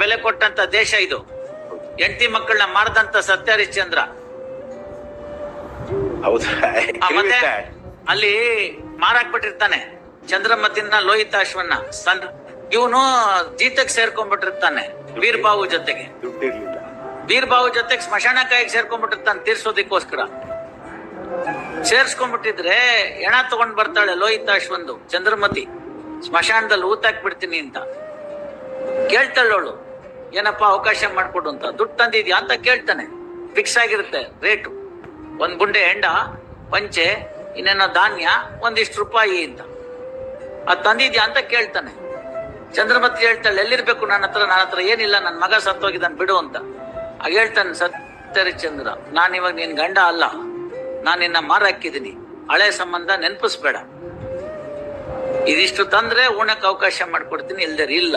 ಬೆಲೆ ಕೊಟ್ಟಂತ ದೇಶ ಇದು. ಹೆಂಡತಿ ಮಕ್ಕಳನ್ನ ಮಾರದಂತ ಸತ್ಯ ಹರಿಶ್ಚಂದ್ರ. ಮತ್ತೆ ಅಲ್ಲಿ ಮಾರಾಕ್ಬಿಟ್ಟಿರ್ತಾನೆ ಚಂದ್ರಮತಿನ ಲೋಹಿತಾಶ್ವನ್ನ. ಇವನು ಜೀತಕ್ ಸೇರ್ಕೊಂಡ್ಬಿಟ್ಟಿರ್ತಾನೆ ವೀರ್ಬಾವು ಜೊತೆಗೆ. ವೀರ್ಬಾವು ಜೊತೆಗೆ ಸ್ಮಶಾನಕಾಯಿಗೆ ಸೇರ್ಕೊಂಡ್ಬಿಟ್ಟಿರ್ತಾನೆ ತೀರ್ಸೋದಕ್ಕೋಸ್ಕರ. ಸೇರ್ಸ್ಕೊಂಡ್ಬಿಟ್ಟಿದ್ರೆ ಹೆಣ ತಗೊಂಡ್ ಬರ್ತಾಳೆ ಲೋಹಿತಾಶ್ವಂದು ಚಂದ್ರಮತಿ. ಸ್ಮಶಾನದಲ್ಲಿ ಊತಾಕ್ ಬಿಡ್ತೀನಿ ಅಂತ ಕೇಳ್ತಾಳವಳು. ಏನಪ್ಪಾ ಅವಕಾಶ ಮಾಡ್ಕೊಡು ಅಂತ. ದುಡ್ಡು ತಂದಿದ್ಯಾ ಅಂತ ಕೇಳ್ತಾನೆ. ಫಿಕ್ಸ್ ಆಗಿರುತ್ತೆ ರೇಟು. ಒಂದ್ ಗುಂಡೆ ಹೆಂಡ, ಪಂಚೆ, ಇನ್ನೇನೋ ಧಾನ್ಯ, ಒಂದಿಷ್ಟು ರೂಪಾಯಿ ಅಂತ. ಅದ್ ತಂದಿದ್ಯಾ ಅಂತ ಕೇಳ್ತಾನೆ. ಚಂದ್ರಮತಿ ಹೇಳ್ತಾಳೆ, ಎಲ್ಲಿರ್ಬೇಕು ನನ್ನ ಹತ್ರ ಏನಿಲ್ಲ, ನನ್ ಮಗ ಸತ್ತೋಗಿದ್ದಾನೆ ಬಿಡು ಅಂತ. ಆಗ ಹೇಳ್ತಾನೆ ಸತ್ಯಹರಿಶ್ಚಂದ್ರ, ನಾನಿವಾಗ ನಿನ್ ಗಂಡ ಅಲ್ಲ, ನಾನು ನಿನ್ನ ಮಾರಾಕಿದ್ದೀನಿ, ಹಳೆ ಸಂಬಂಧ ನೆನಪಿಸ್ಬೇಡ. ಇದಿಷ್ಟು ತಂದ್ರೆ ಉಣಕ್ ಅವಕಾಶ ಮಾಡ್ಕೊಡ್ತೀನಿ, ಇಲ್ದೇ ಇಲ್ಲ.